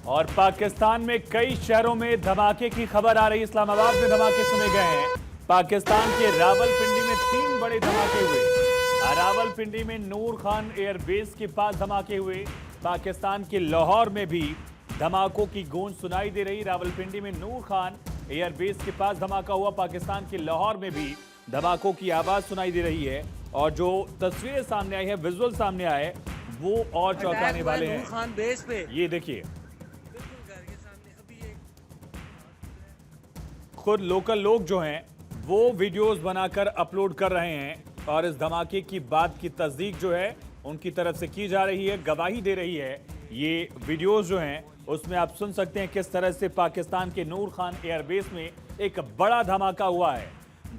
और पाकिस्तान में कई शहरों में धमाके की खबर आ रही है। इस्लामाबाद में धमाके सुने गए हैं। पाकिस्तान के रावलपिंडी में 3 बड़े धमाके हुए। रावलपिंडी में नूर खान एयरबेस के पास धमाके हुए। पाकिस्तान के लाहौर में भी धमाकों की गूंज सुनाई दे रही। रावलपिंडी में नूर खान एयरबेस के पास धमाका हुआ। पाकिस्तान के लाहौर में भी धमाकों की आवाज सुनाई दे रही है और जो तस्वीरें सामने आई है, विजुअल सामने आए, वो और चौंकाने वाले हैं। खान बेस पे ये देखिए, खुद लोकल लोग जो हैं वो वीडियोस बनाकर अपलोड कर रहे हैं और इस धमाके की बात की तस्दीक जो है उनकी तरफ से की जा रही है, गवाही दे रही है। ये वीडियोस जो हैं उसमें आप सुन सकते हैं किस तरह से पाकिस्तान के नूर खान एयरबेस में एक बड़ा धमाका हुआ है।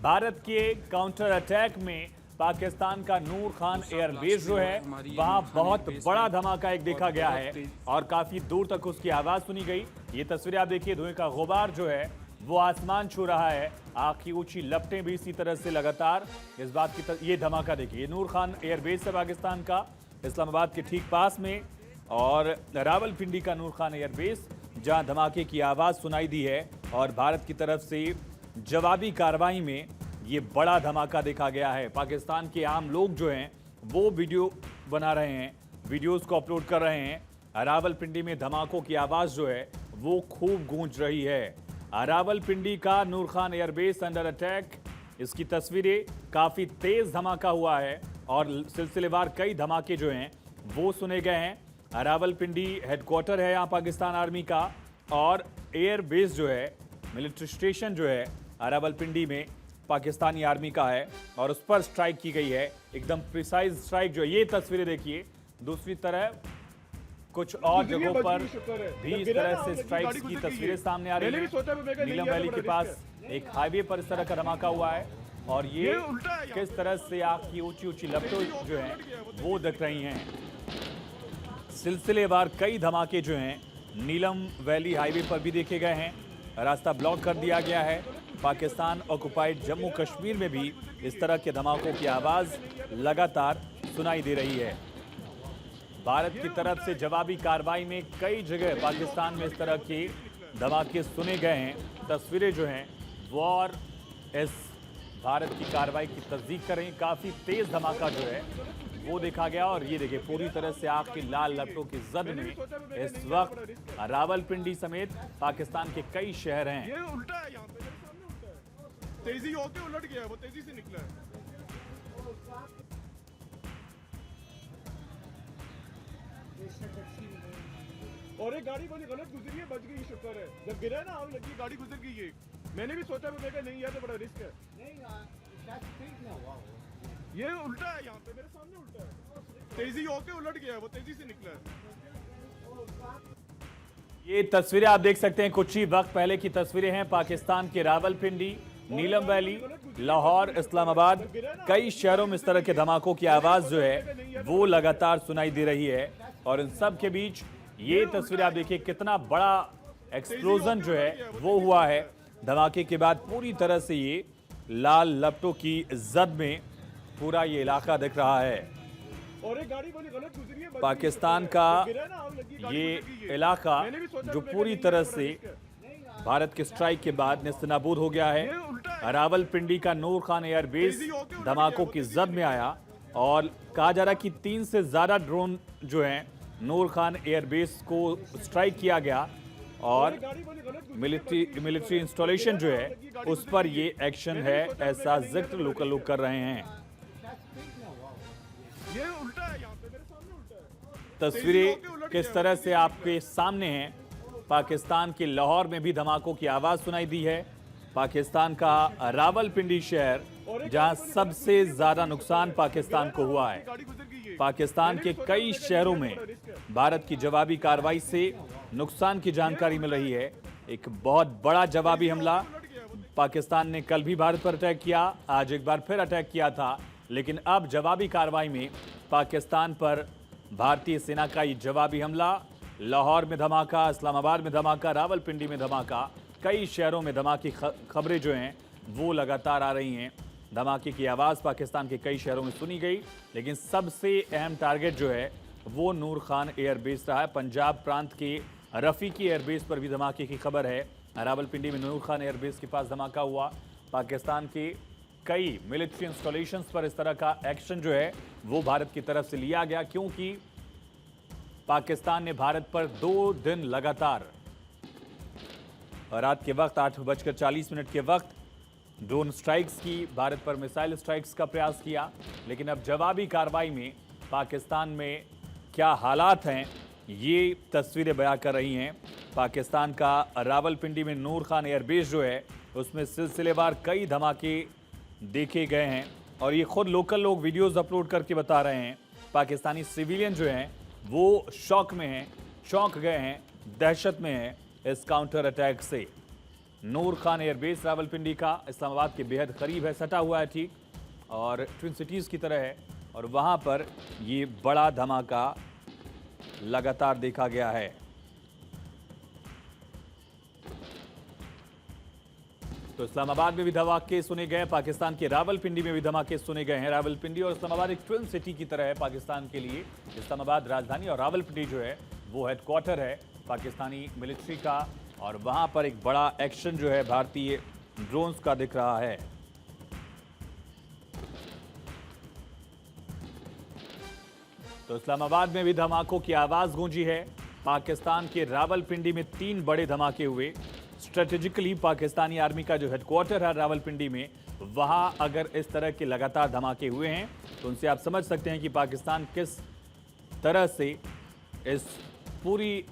भारत के काउंटर अटैक में पाकिस्तान का नूर खान एयरबेस जो है वहां बहुत बड़ा धमाका एक देखा गया है और काफी दूर तक उसकी आवाज सुनी गई। ये तस्वीरें आप देखिए, धुएं का गुबार जो है वो आसमान छू रहा है। आग की ऊंची लपटें भी इसी तरह से लगातार इस बात की ये धमाका देखिए, नूर खान एयरबेस है पाकिस्तान का, इस्लामाबाद के ठीक पास में, और रावलपिंडी का नूर खान एयरबेस जहां धमाके की आवाज सुनाई दी है और भारत की तरफ से जवाबी कार्रवाई में ये बड़ा धमाका देखा गया है। पाकिस्तान के आम लोग जो हैं वो वीडियो बना रहे हैं, वीडियोस को अपलोड कर रहे हैं। रावलपिंडी में धमाकों की आवाज जो है वो खूब गूंज रही है। रावलपिंडी का नूर खान एयरबेस अंडर अटैक, इसकी तस्वीरें, काफी तेज धमाका हुआ है और सिलसिलेवार कई धमाके जो हैं वो सुने गए हैं। रावलपिंडी हेडक्वार्टर है यहाँ पाकिस्तान आर्मी का और एयरबेस जो है, मिलिट्री स्टेशन जो है रावलपिंडी में पाकिस्तानी आर्मी का है और उस पर स्ट्राइक की गई है, एकदम प्रिसाइज स्ट्राइक जो है। ये तस्वीरें देखिए, दूसरी तरफ कुछ और जगहों पर भी इस तरह से स्ट्राइक्स की तस्वीरें सामने आ रही हैं। नीलम वैली के पास एक हाईवे पर इस तरह का धमाका हुआ है और ये किस तरह से आग की ऊंची ऊंची लपटें जो हैं वो दिख रही हैं। सिलसिलेवार कई धमाके जो हैं नीलम वैली हाईवे पर भी देखे गए हैं। रास्ता ब्लॉक कर दिया गया है। पाकिस्तान ऑक्युपाइड जम्मू कश्मीर में भी इस तरह के धमाकों की आवाज लगातार सुनाई दे रही है। भारत की तरफ से जवाबी कार्रवाई में कई जगह पाकिस्तान में इस तरह के धमाके सुने गए हैं। तस्वीरें जो हैं वो और इस भारत की कार्रवाई की तस्दीक कर रही हैं। काफ़ी तेज़ धमाका जो है वो देखा गया और ये देखिए, पूरी तरह से आग की लाल लपटों की जद में इस वक्त रावलपिंडी समेत पाकिस्तान के कई शहर हैं। ये उल्टा है, यहाँ पे मेरे सामने उल्टा है, तेजी होके उलट गया है, वो तेजी से निकला है। और एक गाड़ी बड़ी गलत गुजरी है, बच गई, शुक्र है। जब गिरा ना आग लगी, गाड़ी गुजर गई है। मैंने भी सोचा, मैं कहा नहीं यार तो बड़ा रिस्क है। ये उल्टा है, यहाँ पे मेरे सामने उल्टा है, तेजी होके उलट गया है, वो तेजी से निकला है। ये तस्वीरें आप देख सकते हैं, कुछ ही वक्त पहले की तस्वीरें हैं। पाकिस्तान के रावलपिंडी, नीलम वैली, लाहौर, इस्लामाबाद, कई शहरों में इस तरह के धमाकों की आवाज जो है वो लगातार सुनाई दे रही है और इन सब के बीच ये तस्वीरें आप देखिए, कितना बड़ा एक्सप्लोजन जो है वो हुआ है। धमाके के बाद पूरी तरह से ये लाल लपटों की जद में पूरा ये इलाका दिख रहा है। और एक गाड़ी बड़ी गलत गुजरी है, पाकिस्तान का ये इलाका जो पूरी तरह से भारत के स्ट्राइक के बाद नेस्तनाबूद हो गया है। रावलपिंडी का नूर खान एयरबेस धमाकों की जद में आया और कहा जा रहा है कि 3 से ज्यादा ड्रोन जो हैं नूर खान एयरबेस को स्ट्राइक किया गया और मिलिट्री इंस्टॉलेशन जो है उस पर ये एक्शन है, ऐसा जिक्र लोकल लोग कर रहे हैं। ये उल्टा है, यहाँ पे मेरे सामने उल्टा है। तस्वीरें किस तरह से आपके सामने हैं। पाकिस्तान के लाहौर में भी धमाकों की आवाज सुनाई दी है। पाकिस्तान का रावलपिंडी शहर जहां सबसे ज्यादा नुकसान पाकिस्तान को हुआ है। पाकिस्तान के कई शहरों में भारत की जवाबी कार्रवाई से नुकसान की जानकारी मिल रही है। एक बहुत बड़ा जवाबी हमला पाकिस्तान ने कल भी भारत पर अटैक किया, आज एक बार फिर अटैक किया था, लेकिन अब जवाबी कार्रवाई में पाकिस्तान पर भारतीय सेना का ये जवाबी हमला, लाहौर में धमाका, इस्लामाबाद में धमाका, रावलपिंडी में धमाका, कई शहरों में धमाके खबरें जो हैं वो लगातार आ रही हैं। धमाके की आवाज़ पाकिस्तान के कई शहरों में सुनी गई, लेकिन सबसे अहम टारगेट जो है वो नूर खान एयरबेस रहा है। पंजाब प्रांत के रफीकी एयरबेस पर भी धमाके की खबर है। रावलपिंडी में नूर खान एयरबेस के पास धमाका हुआ। पाकिस्तान के कई मिलिट्री इंस्टॉलेशंस पर इस तरह का एक्शन जो है वो भारत की तरफ से लिया गया, क्योंकि पाकिस्तान ने भारत पर 2 दिन लगातार रात के वक्त 8:40 के वक्त ड्रोन स्ट्राइक्स की, भारत पर मिसाइल स्ट्राइक्स का प्रयास किया। लेकिन अब जवाबी कार्रवाई में पाकिस्तान में क्या हालात हैं ये तस्वीरें बयां कर रही हैं। पाकिस्तान का रावलपिंडी में नूर खान एयरबेस जो है उसमें सिलसिलेवार कई धमाके देखे गए हैं और ये खुद लोकल लोग वीडियोस अपलोड करके बता रहे हैं। पाकिस्तानी सिविलियन जो हैं वो शौक में हैं, चौंक गए हैं, दहशत में हैं इस काउंटर अटैक से। नूर खान एयरबेस रावलपिंडी का इस्लामाबाद के बेहद करीब है, सटा हुआ है ठीक, और ट्विन सिटीज़ की तरह है, और वहाँ पर ये बड़ा धमाका लगातार देखा गया है। तो इस्लामाबाद में भी धमाके सुने गए, पाकिस्तान के रावलपिंडी में भी धमाके सुने गए हैं। रावलपिंडी और इस्लामाबाद एक ट्विन सिटी की तरह है पाकिस्तान के लिए। इस्लामाबाद राजधानी और रावलपिंडी जो है वो हेडक्वार्टर है पाकिस्तानी मिलिट्री का, और वहां पर एक बड़ा एक्शन जो है भारतीय ड्रोन्स का दिख रहा है। तो इस्लामाबाद में भी धमाकों की आवाज गूंजी है। पाकिस्तान के रावलपिंडी में 3 बड़े धमाके हुए। स्ट्रेटेजिकली पाकिस्तानी आर्मी का जो हेडक्वार्टर है रावलपिंडी में, वहां अगर इस तरह के लगातार धमाके हुए हैं तो उनसे आप समझ सकते हैं कि पाकिस्तान किस तरह से इस पूरी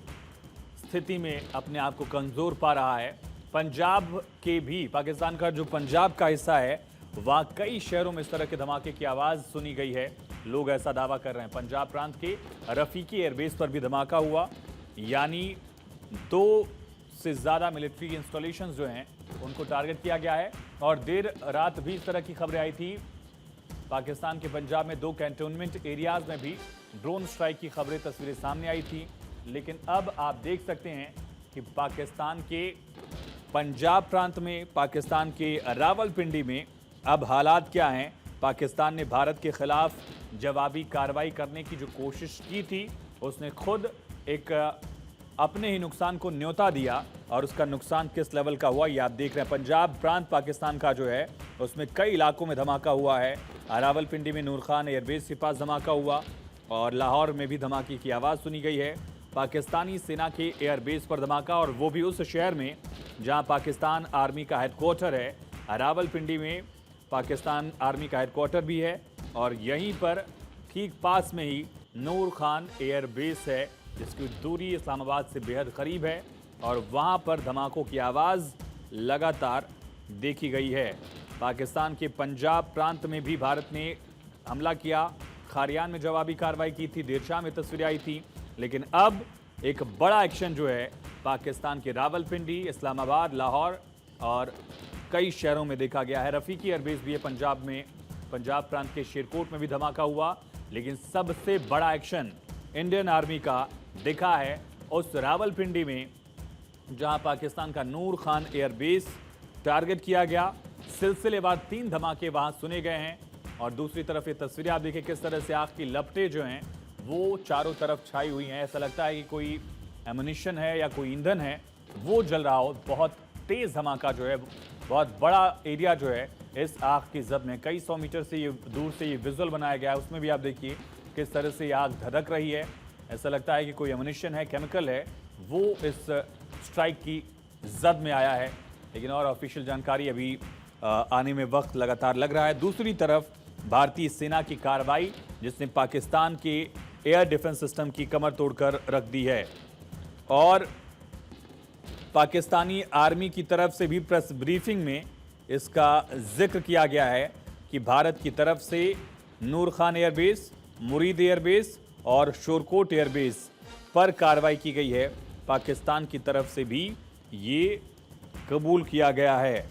स्थिति में अपने आप को कमजोर पा रहा है। पंजाब के भी, पाकिस्तान का जो पंजाब का हिस्सा है वहां कई शहरों में इस तरह के धमाके की आवाज सुनी गई है। लोग ऐसा दावा कर रहे हैं। पंजाब प्रांत के रफीकी एयरबेस पर भी धमाका हुआ, यानी 2 से ज़्यादा मिलिट्री इंस्टॉलेशंस जो हैं उनको टारगेट किया गया है। और देर रात भी इस तरह की खबरें आई थी। पाकिस्तान के पंजाब में 2 कैंटोनमेंट एरियाज में भी ड्रोन स्ट्राइक की खबरें, तस्वीरें सामने आई थी। लेकिन अब आप देख सकते हैं कि पाकिस्तान के पंजाब प्रांत में, पाकिस्तान के रावलपिंडी में अब हालात क्या हैं। पाकिस्तान ने भारत के खिलाफ जवाबी कार्रवाई करने की जो कोशिश की थी, उसने खुद एक अपने ही नुकसान को न्योता दिया, और उसका नुकसान किस लेवल का हुआ ये आप देख रहे हैं। पंजाब प्रांत पाकिस्तान का जो है उसमें कई इलाकों में धमाका हुआ है। रावलपिंडी में नूर खान एयरबेस के पास धमाका हुआ, और लाहौर में भी धमाके की आवाज़ सुनी गई है। पाकिस्तानी सेना के एयरबेस पर धमाका, और वो भी उस शहर में जहां पाकिस्तान आर्मी का हेडक्वार्टर है। रावलपिंडी में पाकिस्तान आर्मी का हेडक्वार्टर भी है, और यहीं पर ठीक पास में ही नूर खान एयरबेस है, जिसकी दूरी इस्लामाबाद से बेहद करीब है, और वहां पर धमाकों की आवाज़ लगातार देखी गई है। पाकिस्तान के पंजाब प्रांत में भी भारत ने हमला किया। खारियान में जवाबी कार्रवाई की थी, देर शाम में तस्वीरें आई थी। लेकिन अब एक बड़ा एक्शन जो है पाकिस्तान के रावलपिंडी, इस्लामाबाद, लाहौर और कई शहरों में देखा गया है। रफीकी एयरबेस भी है पंजाब में, पंजाब प्रांत के शेरकोट में भी धमाका हुआ। लेकिन सबसे बड़ा एक्शन इंडियन आर्मी का दिखा है उस रावलपिंडी में, जहां पाकिस्तान का नूर खान एयरबेस टारगेट किया गया। सिलसिलेवार 3 धमाके वहां सुने गए हैं, और दूसरी तरफ ये तस्वीरें आप देखिए किस तरह से आग की लपटें जो हैं वो चारों तरफ छाई हुई हैं। ऐसा लगता है कि कोई एमुनिशन है या कोई ईंधन है वो जल रहा हो। बहुत तेज़ धमाका जो है, बहुत बड़ा एरिया जो है इस आग की जद में, कई 100 मीटर से ये दूर से ये विजुअल बनाया गया है। उसमें भी आप देखिए किस तरह से ये आग धधक रही है। ऐसा लगता है कि कोई एमुनिशन है, केमिकल है, वो इस स्ट्राइक की जद में आया है। लेकिन और ऑफिशियल जानकारी अभी आने में वक्त लगातार लग रहा है। दूसरी तरफ भारतीय सेना की कार्रवाई, जिसने पाकिस्तान के एयर डिफेंस सिस्टम की कमर तोड़कर रख दी है, और पाकिस्तानी आर्मी की तरफ से भी प्रेस ब्रीफिंग में इसका जिक्र किया गया है कि भारत की तरफ से नूर खान एयरबेस, मुरीद एयरबेस और शोरकोट एयरबेस पर कार्रवाई की गई है। पाकिस्तान की तरफ से भी ये कबूल किया गया है।